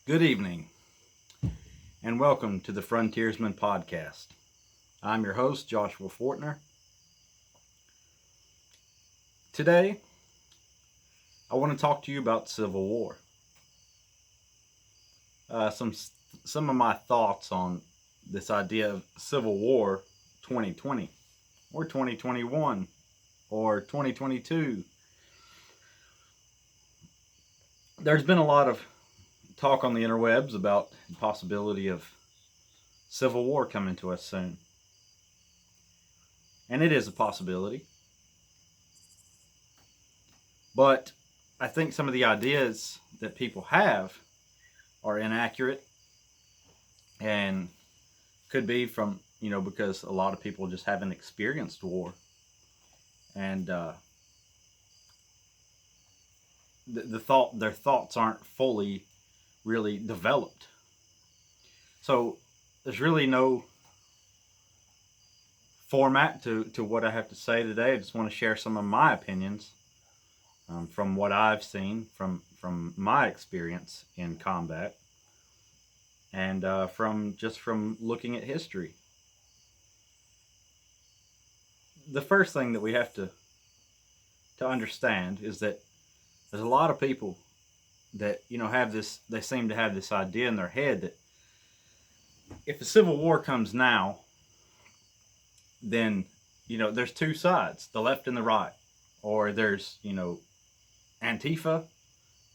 Good evening, and welcome to the Frontiersman podcast. I'm your host, Joshua Fortner. Today, I want to talk to you about Civil War. Some of my thoughts on this idea of Civil War 2020, or 2021, or 2022. There's been a lot of talk on the interwebs about the possibility of civil war coming to us soon. And it is a possibility. But I think some of the ideas that people have are inaccurate and could be from, because a lot of people just haven't experienced war. And their thoughts aren't fully really developed. So there's really no format to what I have to say today. I just want to share some of my opinions from what I've seen from my experience in combat and from looking at history. The first thing that we have to understand is that there's a lot of people that they seem to have this idea in their head that if a civil war comes now, then there's two sides, the left and the right, or there's Antifa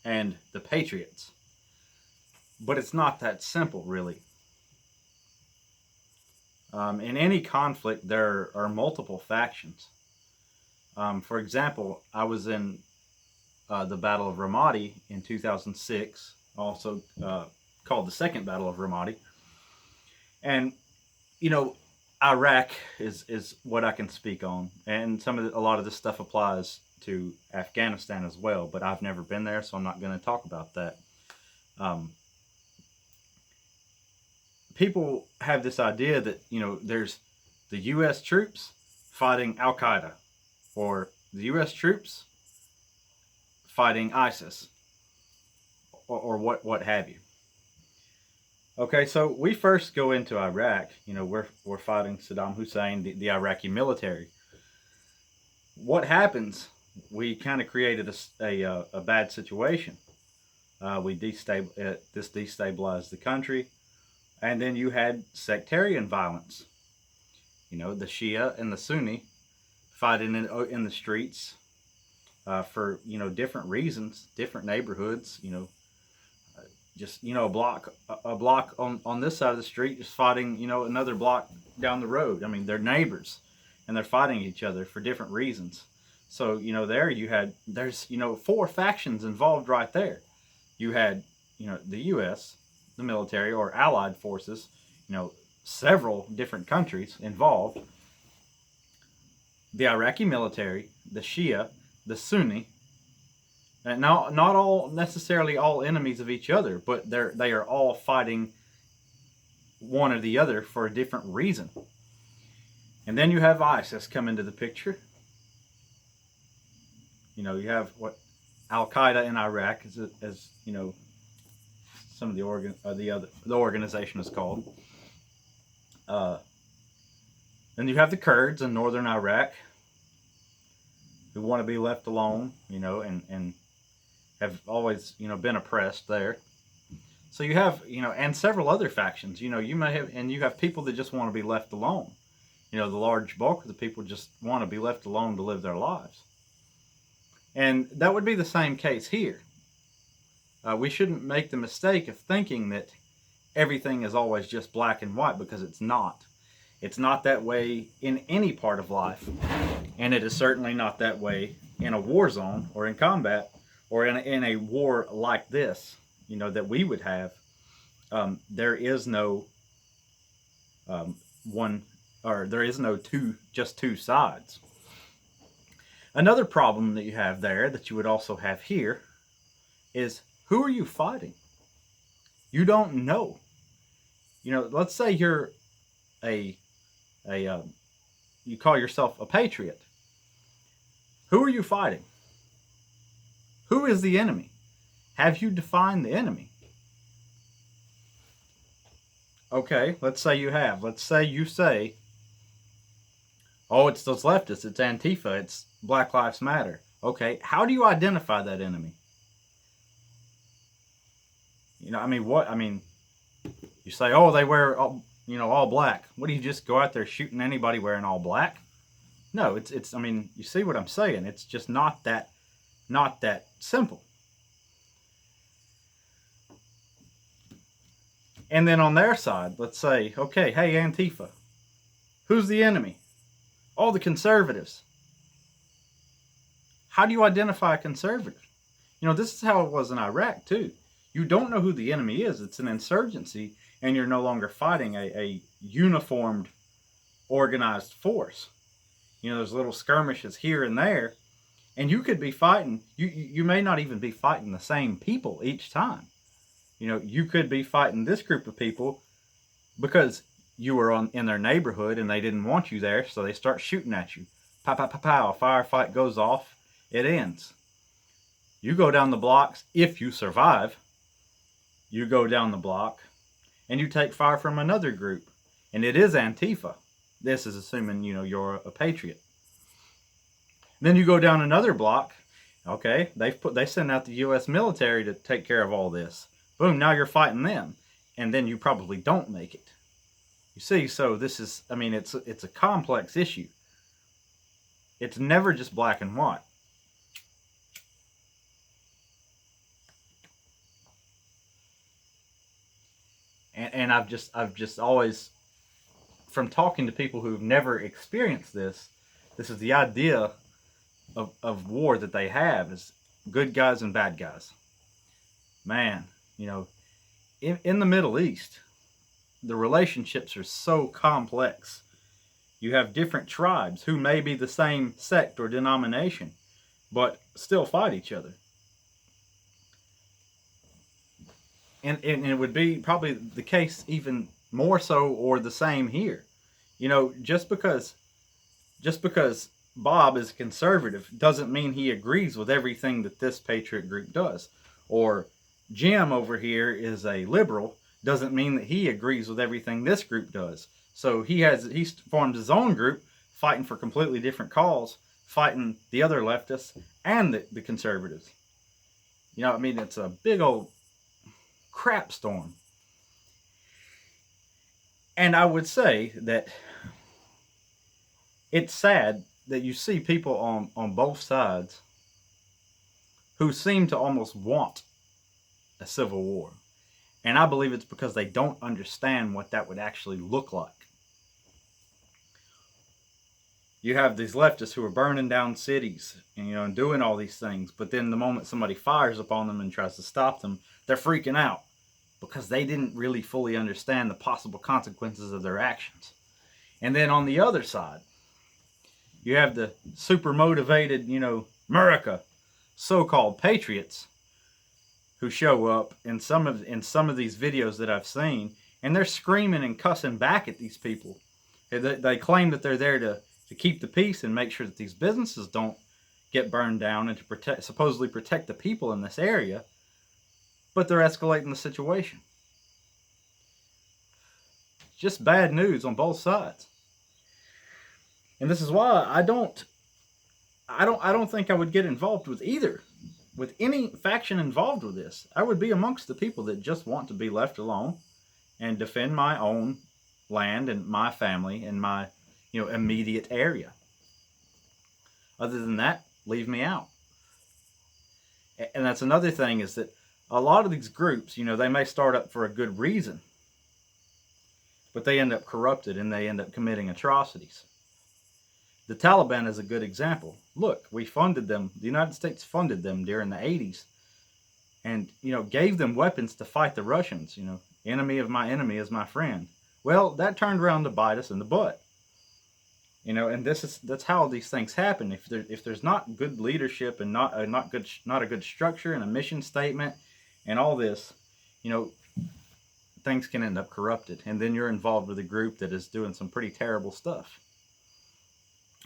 and the Patriots. But it's not that simple, really. In any conflict, there are multiple factions. For example, I was in the Battle of Ramadi in 2006, also called the Second Battle of Ramadi. And, Iraq is what I can speak on. And a lot of this stuff applies to Afghanistan as well, but I've never been there, so I'm not going to talk about that. People have this idea that, there's the U.S. troops fighting Al-Qaeda, or the U.S. troops fighting ISIS, or what have you. Okay, so we first go into Iraq. We're fighting Saddam Hussein, the Iraqi military. What happens? We kind of created a bad situation. This destabilized the country, and then you had sectarian violence. The Shia and the Sunni fighting in the streets. For different reasons, different neighborhoods, just a block on this side of the street just fighting another block down the road. I mean, they're neighbors and they're fighting each other for different reasons. So there's four factions involved right there. You had the U.S., the military or allied forces, several different countries involved, the Iraqi military, the Shia, the Sunni, and not all necessarily all enemies of each other, but they are all fighting one or the other for a different reason. And then you have ISIS come into the picture. You have what Al-Qaeda in Iraq, as some of the organization is called. Then you have the Kurds in northern Iraq, who want to be left alone, and have always, been oppressed there. So you have, and several other factions, you have people that just want to be left alone. The large bulk of the people just want to be left alone to live their lives. And that would be the same case here. We shouldn't make the mistake of thinking that everything is always just black and white, because it's not. It's not that way in any part of life. And it is certainly not that way in a war zone or in combat or in a war like this, that we would have. There is no two sides. Another problem that you have there that you would also have here is, who are you fighting? You don't know. Let's say you're you call yourself a patriot. Who are you fighting? Who is the enemy? Have you defined the enemy? Okay, let's say you have. Let's say you say, oh, it's those leftists, it's Antifa, it's Black Lives Matter. Okay, how do you identify that enemy? I mean, what? I mean, you say, oh, they wear, all black. What do you just go out there shooting anybody wearing all black? No, it's. I mean, you see what I'm saying? It's just not that simple. And then on their side, let's say, okay, hey, Antifa, who's the enemy? All the conservatives. How do you identify a conservative? This is how it was in Iraq, too. You don't know who the enemy is. It's an insurgency, and you're no longer fighting a uniformed, organized force. There's little skirmishes here and there, and you could be fighting. You may not even be fighting the same people each time. You could be fighting this group of people because you were in their neighborhood and they didn't want you there, so they start shooting at you. Pow, pow, pow, pow. A firefight goes off. It ends. You go down the blocks, if you survive, you go down the block and you take fire from another group. And it is Antifa. This is assuming, you're a patriot. Then you go down another block. Okay, they send out the U.S. military to take care of all this. Boom, now you're fighting them. And then you probably don't make it. You see, so this is, I mean, it's a complex issue. It's never just black and white. And I've just always, from talking to people who've never experienced this is the idea of war that they have is good guys and bad guys. Man, in the Middle East, the relationships are so complex. You have different tribes who may be the same sect or denomination, but still fight each other. And it would be probably the case even more so or the same here. Just because Bob is conservative doesn't mean he agrees with everything that this patriot group does. Or Jim over here is a liberal doesn't mean that he agrees with everything this group does. So he formed his own group fighting for completely different cause, fighting the other leftists and the conservatives. It's a big old crap storm. And I would say that it's sad that you see people on both sides who seem to almost want a civil war. And I believe it's because they don't understand what that would actually look like. You have these leftists who are burning down cities and doing all these things, but then the moment somebody fires upon them and tries to stop them, they're freaking out because they didn't really fully understand the possible consequences of their actions. And then on the other side, you have the super motivated, America, so-called patriots who show up in some of these videos that I've seen, and they're screaming and cussing back at these people. They claim that they're there to keep the peace and make sure that these businesses don't get burned down and to supposedly protect the people in this area, but they're escalating the situation. Just bad news on both sides. And this is why I don't think I would get involved with any faction involved with this. I would be amongst the people that just want to be left alone and defend my own land and my family and my immediate area. Other than that, leave me out. And that's another thing, is that a lot of these groups, they may start up for a good reason, but they end up corrupted and they end up committing atrocities. The Taliban is a good example. Look, we funded them. The United States funded them during the 80s and, gave them weapons to fight the Russians. Enemy of my enemy is my friend. Well, that turned around to bite us in the butt. And that's how these things happen. If there's not good leadership and not a good structure and a mission statement and all this, things can end up corrupted. And then you're involved with a group that is doing some pretty terrible stuff.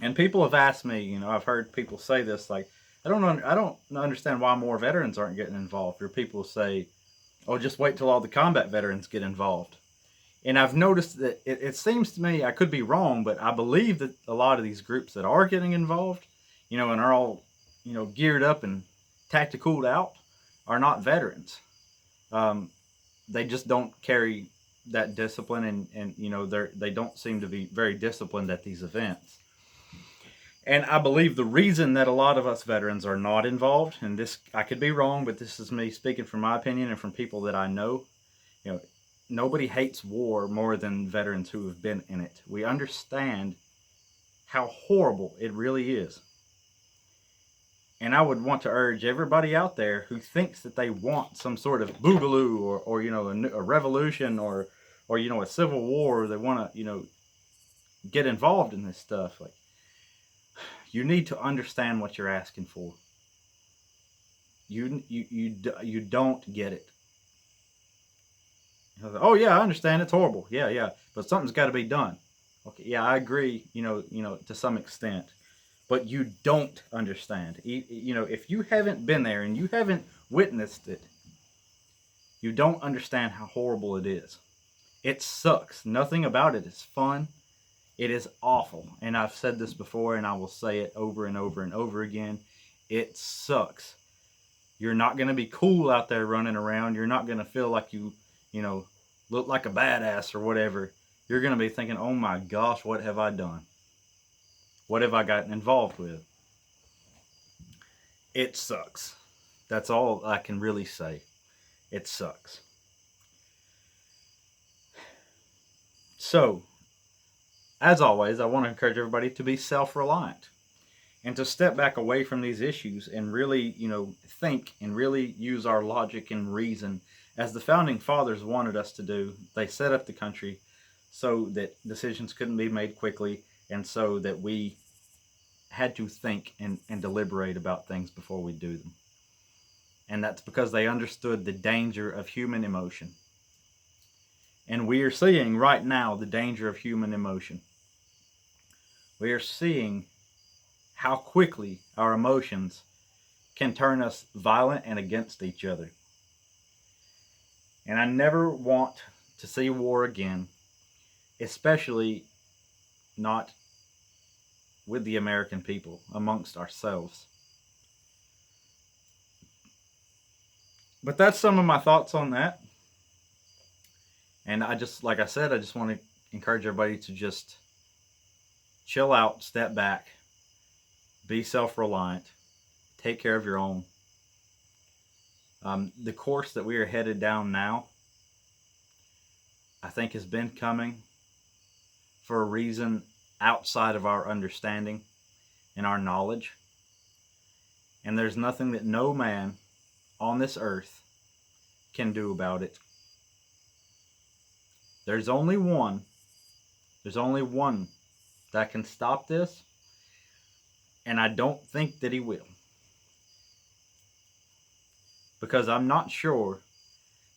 And people have asked me, I've heard people say this, like, I don't understand why more veterans aren't getting involved. Or people say, oh, just wait till all the combat veterans get involved. And I've noticed that it seems to me, I could be wrong, but I believe that a lot of these groups that are getting involved, and are all, geared up and tacticaled out, are not veterans. Um, they just don't carry that discipline, and they don't seem to be very disciplined at these events. And I believe the reason that a lot of us veterans are not involved, and this, I could be wrong, but this is me speaking from my opinion and from people that I know. You know, nobody hates war more than veterans who have been in it. We understand how horrible it really is. And I would want to urge everybody out there who thinks that they want some sort of boogaloo, or a revolution, or a civil war, they want to get involved in this stuff. Like, you need to understand what you're asking for. You don't get it. Oh yeah, I understand, it's horrible. Yeah, but something's got to be done. Okay, yeah, I agree. To some extent, but you don't understand. If you haven't been there and you haven't witnessed it, you don't understand how horrible it is. It sucks. Nothing about it is fun. It is awful. And I've said this before, and I will say it over and over and over again. It sucks. You're not going to be cool out there running around. You're not going to feel like you look like a badass or whatever. You're going to be thinking, oh my gosh, what have I done? What have I gotten involved with? It sucks. That's all I can really say. It sucks. So, as always, I want to encourage everybody to be self-reliant and to step back away from these issues and really, think and really use our logic and reason as the founding fathers wanted us to do. They set up the country so that decisions couldn't be made quickly, and so that we had to think and deliberate about things before we do them. And that's because they understood the danger of human emotion. And we are seeing right now the danger of human emotion. We are seeing how quickly our emotions can turn us violent and against each other. And I never want to see war again, especially not with the American people, amongst ourselves. But that's some of my thoughts on that. And like I said, I just want to encourage everybody to just chill out, step back, be self-reliant, take care of your own. The course that we are headed down now, I think, has been coming for a reason outside of our understanding and our knowledge. And there's nothing that no man on this earth can do about it. There's only one that can stop this, and I don't think that he will. Because I'm not sure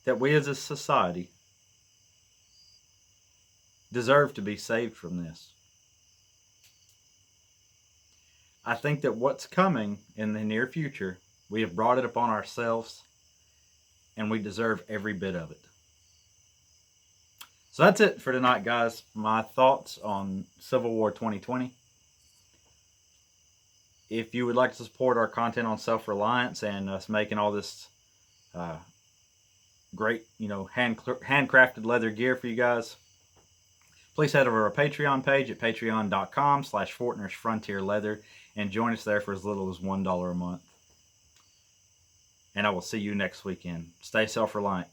that we as a society deserve to be saved from this. I think that what's coming in the near future, we have brought it upon ourselves, and we deserve every bit of it. So that's it for tonight, guys. My thoughts on Civil War 2020. If you would like to support our content on self-reliance and us making all this great, handcrafted leather gear for you guys, please head over to our Patreon page at patreon.com/FortnersFrontierLeather and join us there for as little as $1 a month. And I will see you next weekend. Stay self-reliant.